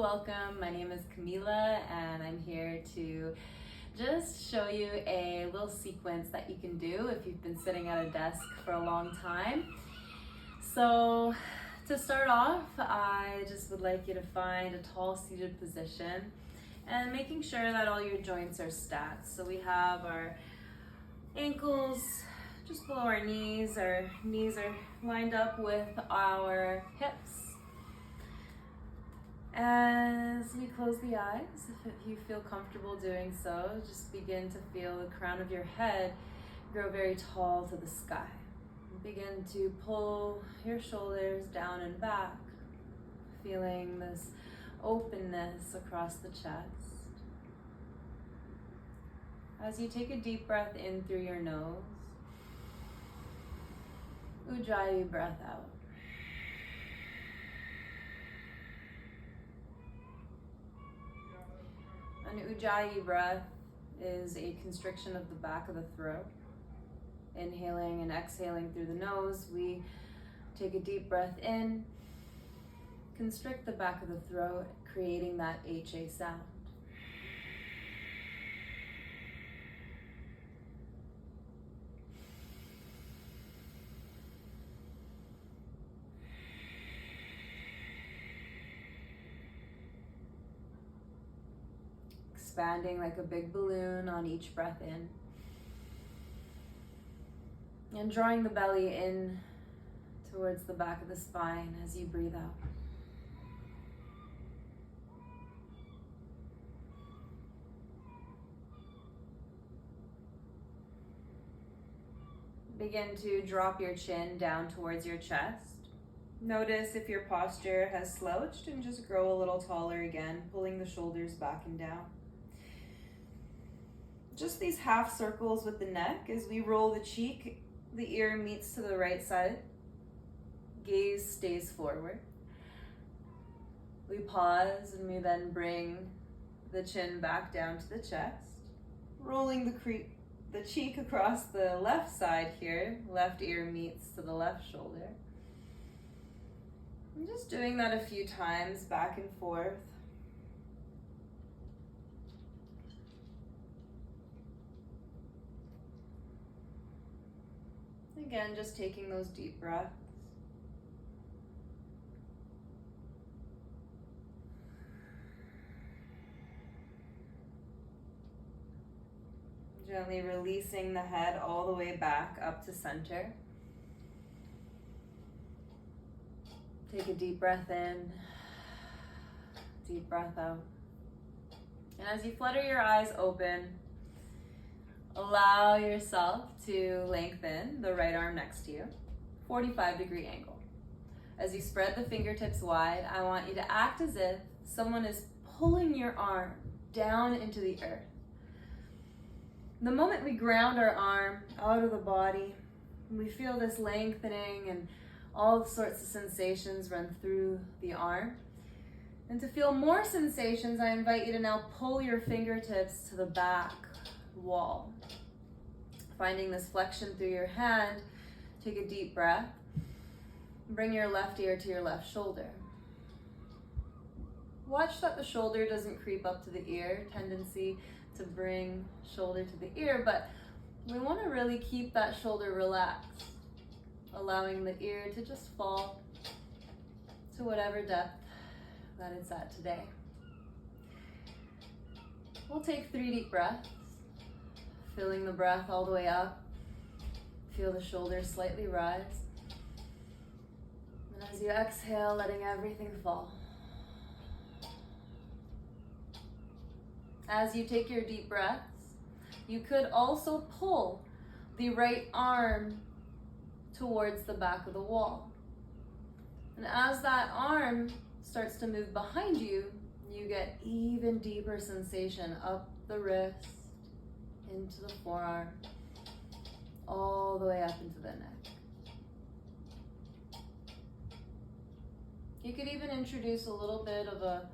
welcome. My name is Camila and I'm here to just show you a little sequence that you can do if you've been sitting at a desk for a long time. So to start off, I just would like you to find a tall seated position and making sure that all your joints are stacked. So we have our ankles just below our knees are lined up with our hips. As we close the eyes, if you feel comfortable doing so, just begin to feel the crown of your head grow very tall to the sky. Begin to pull your shoulders down and back, feeling this openness across the chest. As you take a deep breath in through your nose, Ujjayi breath out. An Ujjayi breath is a constriction of the back of the throat. Inhaling and exhaling through the nose, we take a deep breath in, constrict the back of the throat, creating that HA sound. Expanding like a big balloon on each breath in. And drawing the belly in towards the back of the spine as you breathe out. Begin to drop your chin down towards your chest. Notice if your posture has slouched and just grow a little taller again, pulling the shoulders back and down. Just these half circles with the neck as we roll the cheek, the ear meets to the right side, gaze stays forward. We pause and we then bring the chin back down to the chest, rolling the cheek across the left side here, left ear meets to the left shoulder. I'm just doing that a few times back and forth. Again, just taking those deep breaths. Gently releasing the head all the way back up to center. Take a deep breath in, deep breath out. And as you flutter your eyes open, allow yourself to lengthen the right arm next to you, 45-degree angle. As you spread the fingertips wide, I want you to act as if someone is pulling your arm down into the earth. The moment we ground our arm out of the body, we feel this lengthening and all sorts of sensations run through the arm. And to feel more sensations, I invite you to now pull your fingertips to the back wall. Finding this flexion through your hand, take a deep breath. Bring your left ear to your left shoulder. Watch that the shoulder doesn't creep up to the ear, tendency to bring shoulder to the ear, but we want to really keep that shoulder relaxed, allowing the ear to just fall to whatever depth that it's at today. We'll take 3 deep breaths, filling the breath all the way up. Feel the shoulders slightly rise. And as you exhale, letting everything fall. As you take your deep breaths, you could also pull the right arm towards the back of the wall. And as that arm starts to move behind you, you get even deeper sensation up the wrist, into the forearm, all the way up into the neck. You could even introduce a little bit of a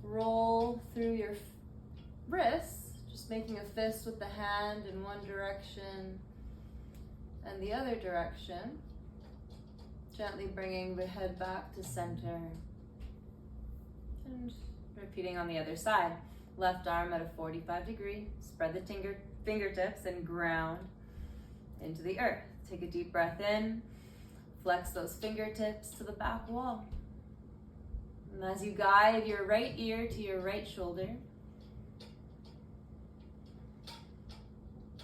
roll through your wrist, just making a fist with the hand in one direction and the other direction. Gently bringing the head back to center. And Repeating on the other side. Left arm at a 45 degree. Spread the fingertips and ground into the earth. Take a deep breath in. Flex those fingertips to the back wall. And as you guide your right ear to your right shoulder,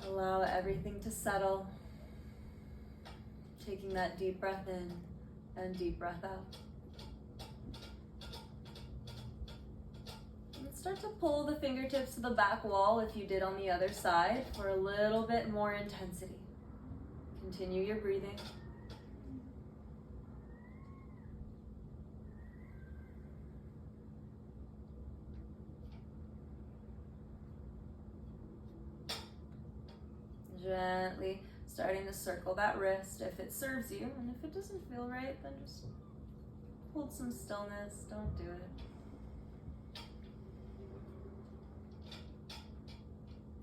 allow everything to settle. Taking that deep breath in and deep breath out. And start to pull the fingertips to the back wall if you did on the other side for a little bit more intensity. Continue your breathing. Gently starting to circle that wrist if it serves you, and if it doesn't feel right, then just hold some stillness. Don't do it.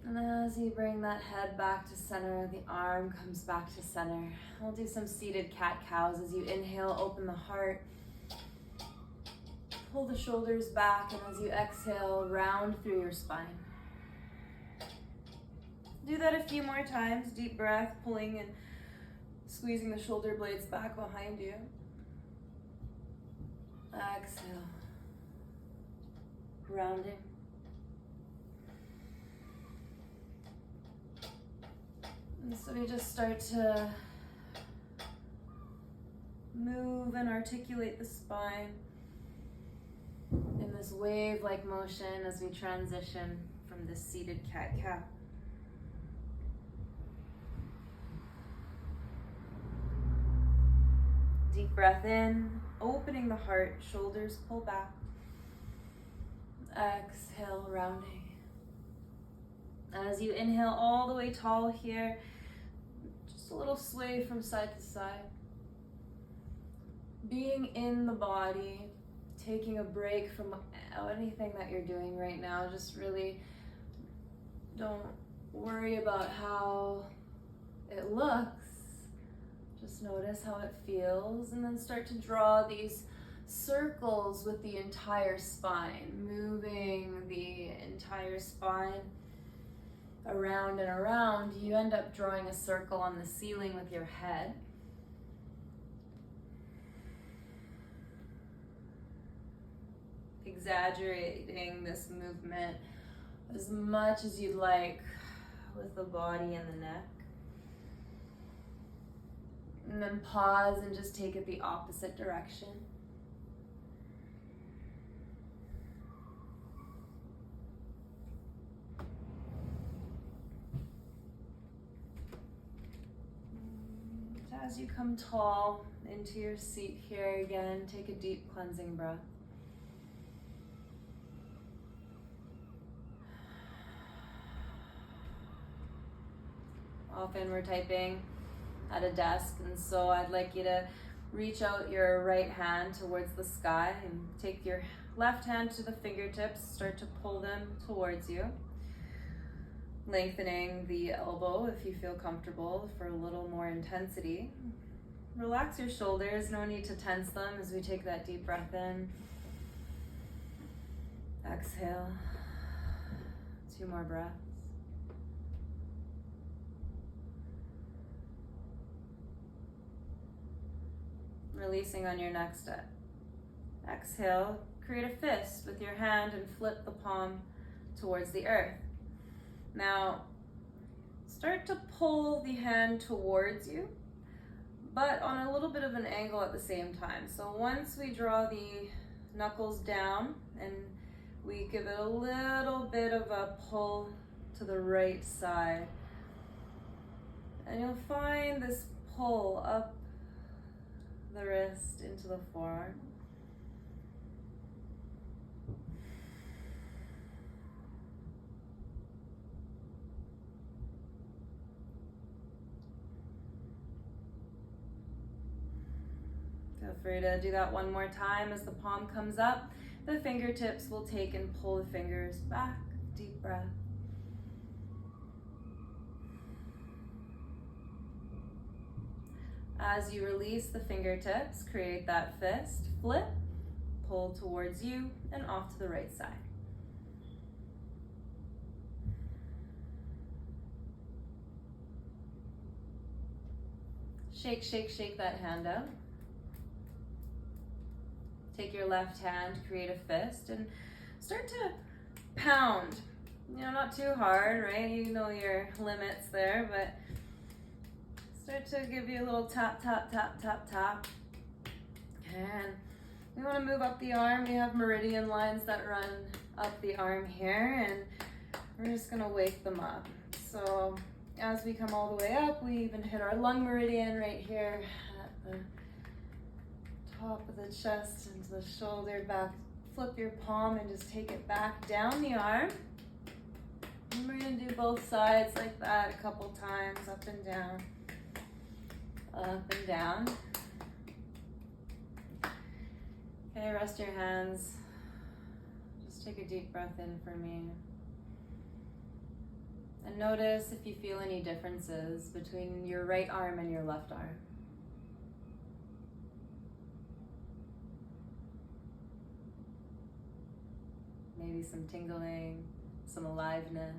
And as you bring that head back to center, the arm comes back to center. We'll do some seated cat-cows. As you inhale, open the heart. Pull the shoulders back, and as you exhale, round through your spine. Do that a few more times. Deep breath, pulling and squeezing the shoulder blades back behind you. Exhale. Rounding. And so we just start to move and articulate the spine in this wave-like motion as we transition from this seated cat-cow. Deep breath in, opening the heart, shoulders pull back. Exhale, rounding. As you inhale all the way tall here, just a little sway from side to side. Being in the body, taking a break from anything that you're doing right now. Just really don't worry about how it looks. Just notice how it feels, and then start to draw these circles with the entire spine, moving the entire spine around and around. You end up drawing a circle on the ceiling with your head. Exaggerating this movement as much as you'd like with the body and the neck. And then pause and just take it the opposite direction. As you come tall into your seat here again, take a deep cleansing breath. Often we're typing at a desk, and so I'd like you to reach out your right hand towards the sky and take your left hand to the fingertips, start to pull them towards you, lengthening the elbow if you feel comfortable for a little more intensity. Relax your shoulders, no need to tense them as we take that deep breath in. Exhale. 2 more breaths. Releasing on your next exhale, create a fist with your hand and flip the palm towards the earth. Now, start to pull the hand towards you, but on a little bit of an angle at the same time. So once we draw the knuckles down and we give it a little bit of a pull to the right side, and you'll find this pull up the wrist into the forearm. Feel free to do that one more time. As the palm comes up, the fingertips will take and pull the fingers back. Deep breath. As you release the fingertips, create that fist, flip, pull towards you and off to the right side. Shake, shake, shake that hand out. Take your left hand, create a fist, and start to pound. You know, not too hard, right? You know your limits there, but start to give you a little tap, tap, tap, tap, tap. And we want to move up the arm. We have meridian lines that run up the arm here, and we're just going to wake them up. So as we come all the way up, we even hit our lung meridian right here at the top of the chest into the shoulder, back. Flip your palm and just take it back down the arm. And we're going to do both sides like that a couple times, up and down, up and down. Okay, rest your hands. Just take a deep breath in for me. And notice if you feel any differences between your right arm and your left arm. Maybe some tingling, some aliveness.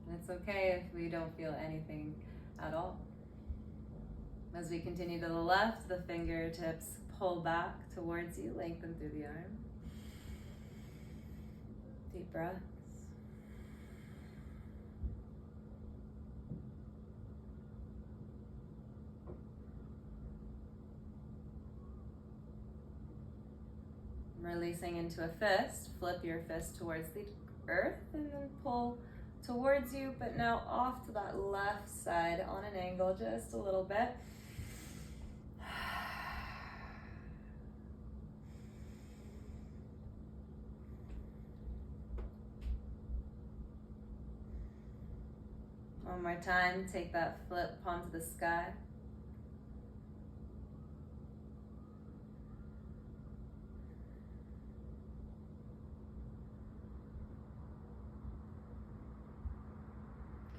And it's okay if we don't feel anything at all. As we continue to the left, the fingertips pull back towards you, lengthen through the arm. Deep breaths. Releasing into a fist, flip your fist towards the earth and then pull towards you, but now off to that left side on an angle just a little bit. One more time, take that flip, palm to the sky.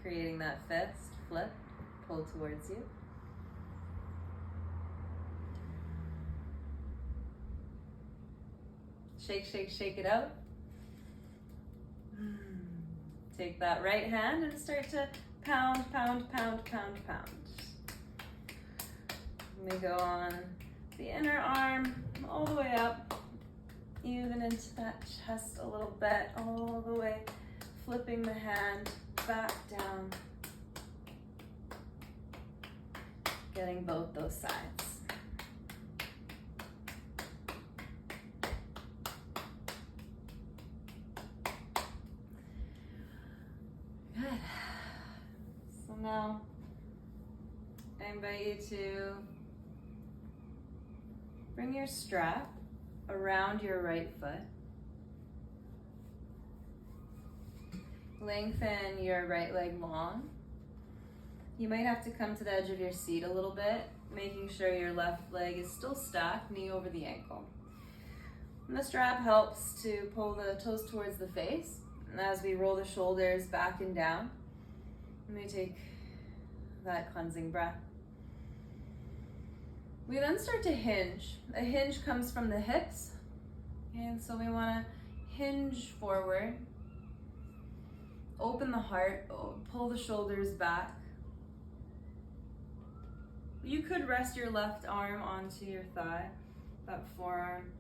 Creating that fist, flip, pull towards you. Shake, shake, shake it out. Take that right hand and start to pound, pound, pound, pound, pound. We go on the inner arm all the way up, even into that chest a little bit, all the way, flipping the hand back down, getting both those sides. Good. So now I invite you to bring your strap around your right foot. Lengthen your right leg long. You might have to come to the edge of your seat a little bit, making sure your left leg is still stacked, knee over the ankle. And the strap helps to pull the toes towards the face. And as we roll the shoulders back and down, and we take that cleansing breath. We then start to hinge. A hinge comes from the hips, and so we want to hinge forward. Open the heart, pull the shoulders back. You could rest your left arm onto your thigh. That forearm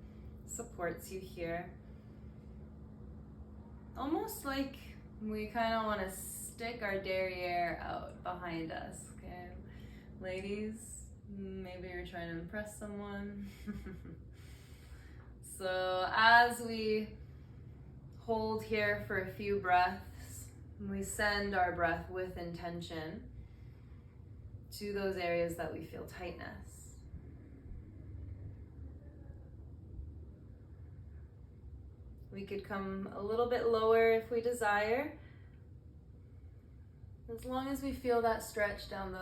supports you here. Almost like we kind of want to stick our derriere out behind us, okay? Ladies, maybe you're trying to impress someone. So as we hold here for a few breaths, we send our breath with intention to those areas that we feel tightness. We could come a little bit lower if we desire, as long as we feel that stretch down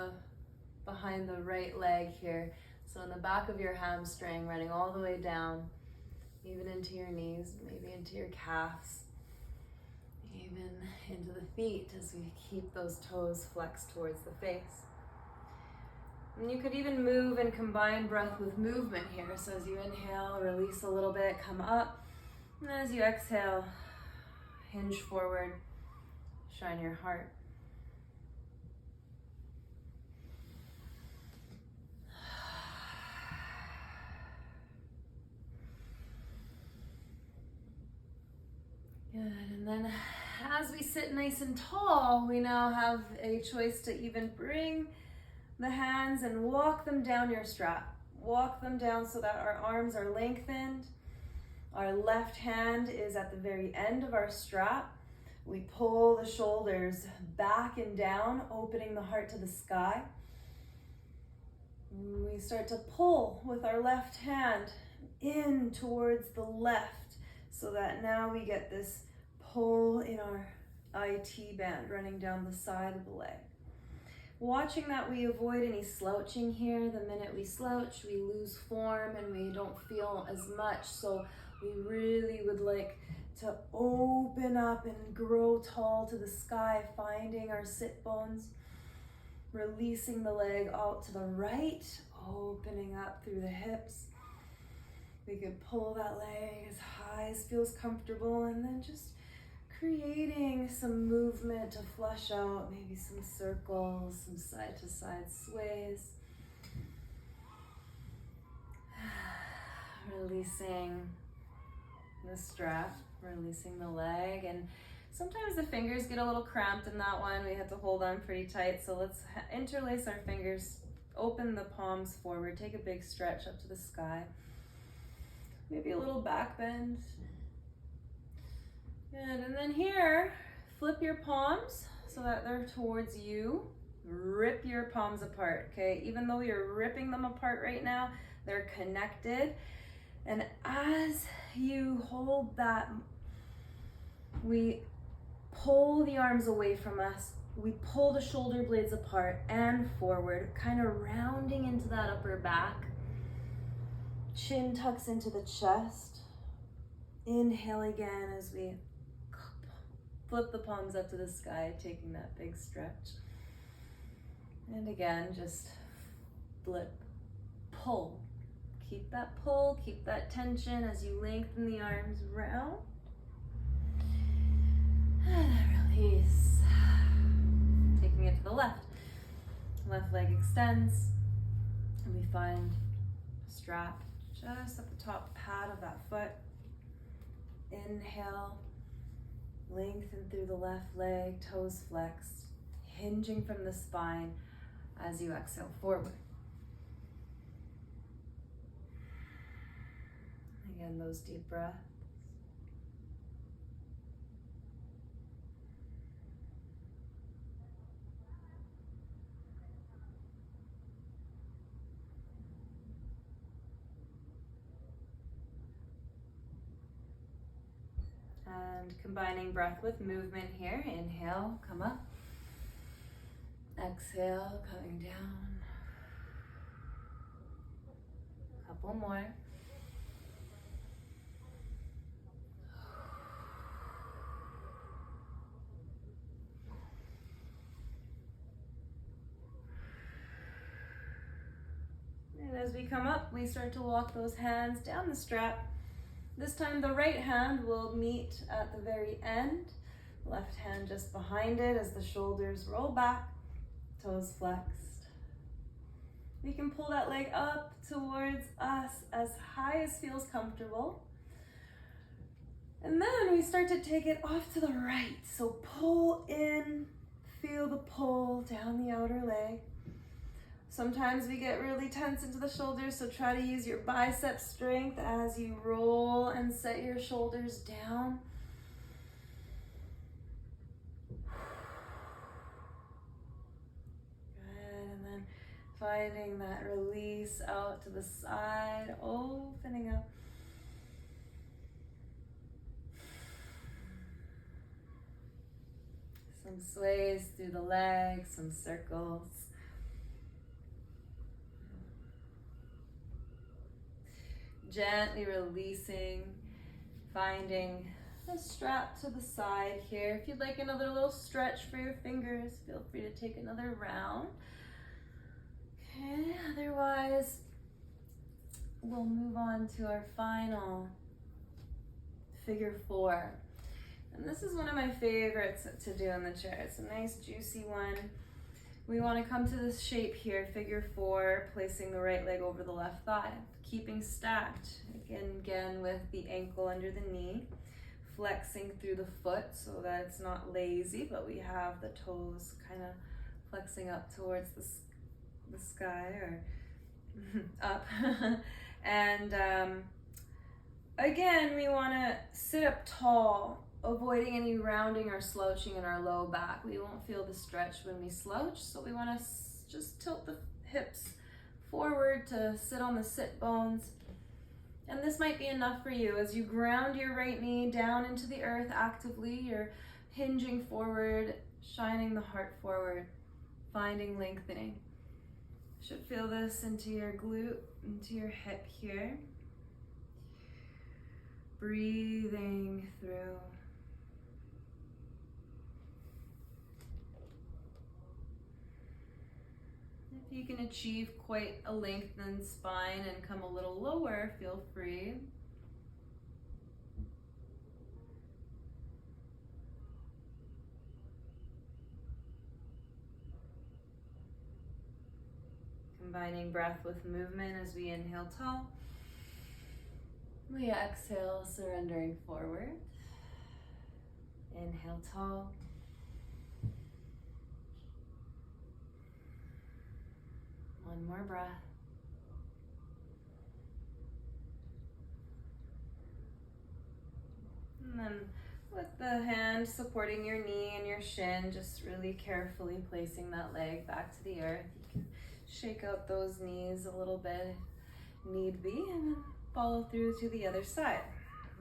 behind the right leg here. So in the back of your hamstring, running all the way down, even into your knees, maybe into your calves, even into the feet as we keep those toes flexed towards the face. And you could even move and combine breath with movement here. So as you inhale, release a little bit, come up. And as you exhale, hinge forward, shine your heart. Good, and then as we sit nice and tall, we now have a choice to even bring the hands and walk them down your strap. Walk them down so that our arms are lengthened. Our left hand is at the very end of our strap. We pull the shoulders back and down, opening the heart to the sky. We start to pull with our left hand in towards the left, so that now we get this pull in our IT band running down the side of the leg. Watching that we avoid any slouching here. The minute we slouch, we lose form and we don't feel as much. So we really would like to open up and grow tall to the sky, finding our sit bones, releasing the leg out to the right, opening up through the hips. We could pull that leg as high as feels comfortable, and then just creating some movement to flush out, maybe some circles, some side to side sways. Releasing the strap, releasing the leg, and sometimes the fingers get a little cramped in that one. We have to hold on pretty tight, so let's interlace our fingers, open the palms forward, take a big stretch up to the sky. Maybe a little back bend. Good, and then here, flip your palms so that they're towards you. Rip your palms apart, okay? Even though you're ripping them apart right now, they're connected. And as you hold that, we pull the arms away from us. We pull the shoulder blades apart and forward, kind of rounding into that upper back. Chin tucks into the chest. Inhale again as we flip the palms up to the sky, taking that big stretch. And again, just flip, pull. Keep that pull, keep that tension as you lengthen the arms round. And release. Taking it to the left. Left leg extends. And we find a strap just at the top pad of that foot. Inhale, lengthen through the left leg, toes flexed, hinging from the spine as you exhale forward. Again, those deep breaths. And combining breath with movement here. Inhale, come up. Exhale, coming down. Couple more. And as we come up, we start to walk those hands down the strap. This time the right hand will meet at the very end, left hand just behind it as the shoulders roll back, toes flexed. We can pull that leg up towards us as high as feels comfortable. And then we start to take it off to the right. So pull in, feel the pull down the outer leg. Sometimes we get really tense into the shoulders, so try to use your bicep strength as you roll and set your shoulders down. Good, and then finding that release out to the side, opening up. Some sways through the legs, some circles. Gently releasing, finding a strap to the side here. If you'd like another little stretch for your fingers, feel free to take another round. Okay, otherwise, we'll move on to our final figure 4. And this is one of my favorites to do in the chair. It's a nice juicy one. We want to come to this shape here, figure 4, placing the right leg over the left thigh, keeping stacked, again with the ankle under the knee, flexing through the foot so that it's not lazy, but we have the toes kind of flexing up towards the sky or up. And again, we want to sit up tall, avoiding any rounding or slouching in our low back. We won't feel the stretch when we slouch, so we want to just tilt the hips forward to sit on the sit bones. And this might be enough for you. As you ground your right knee down into the earth actively, you're hinging forward, shining the heart forward, finding lengthening. Should feel this into your glute, into your hip here. Breathing through. If you can achieve quite a lengthened spine and come a little lower, feel free. Combining breath with movement as we inhale tall. We exhale, surrendering forward. Inhale tall. One more breath. And then with the hand supporting your knee and your shin, just really carefully placing that leg back to the earth. You can shake out those knees a little bit if need be, and then follow through to the other side.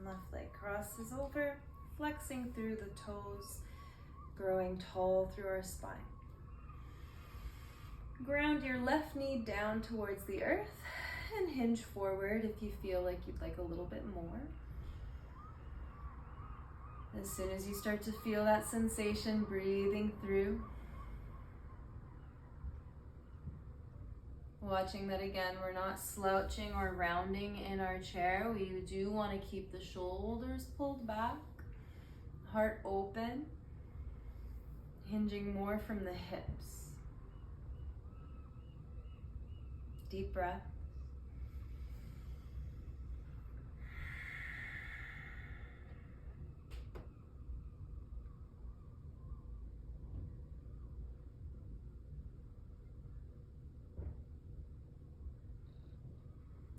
Left leg crosses over, flexing through the toes, growing tall through our spine. Ground your left knee down towards the earth and hinge forward if you feel like you'd like a little bit more. As soon as you start to feel that sensation, breathing through. Watching that again, we're not slouching or rounding in our chair. We do want to keep the shoulders pulled back, heart open, hinging more from the hips. Deep breath.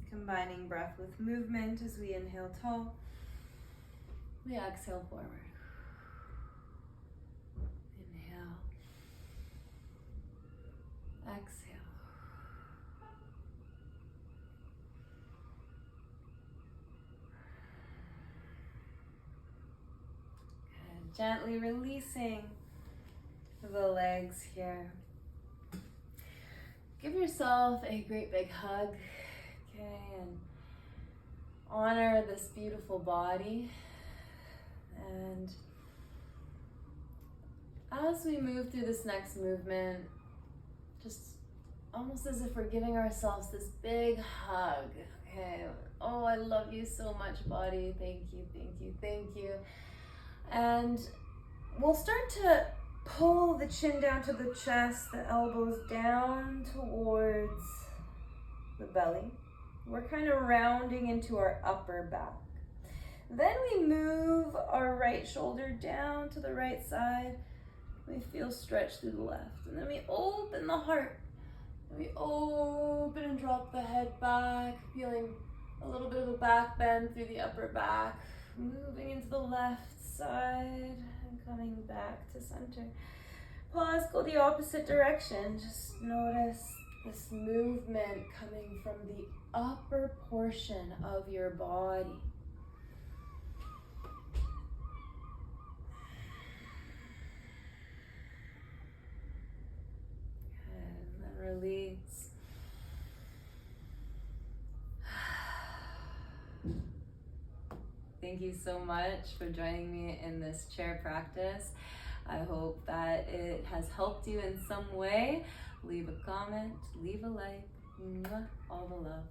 Combining breath with movement as we inhale tall. We exhale forward. Inhale. Exhale. And gently releasing the legs here. Give yourself a great big hug. Okay, and honor this beautiful body. And as we move through this next movement, just almost as if we're giving ourselves this big hug. Okay, oh, I love you so much, body. Thank you, thank you, thank you. And we'll start to pull the chin down to the chest, the elbows down towards the belly. We're kind of rounding into our upper back. Then we move our right shoulder down to the right side. We feel stretch through the left. And then we open the heart. And we open and drop the head back, feeling a little bit of a back bend through the upper back. Moving into the left side and coming back to center. Pause, go the opposite direction. Just notice this movement coming from the upper portion of your body. And then release. Thank you so much for joining me in this chair practice. I hope that it has helped you in some way. leave a comment, leave a like. Mwah, all the love.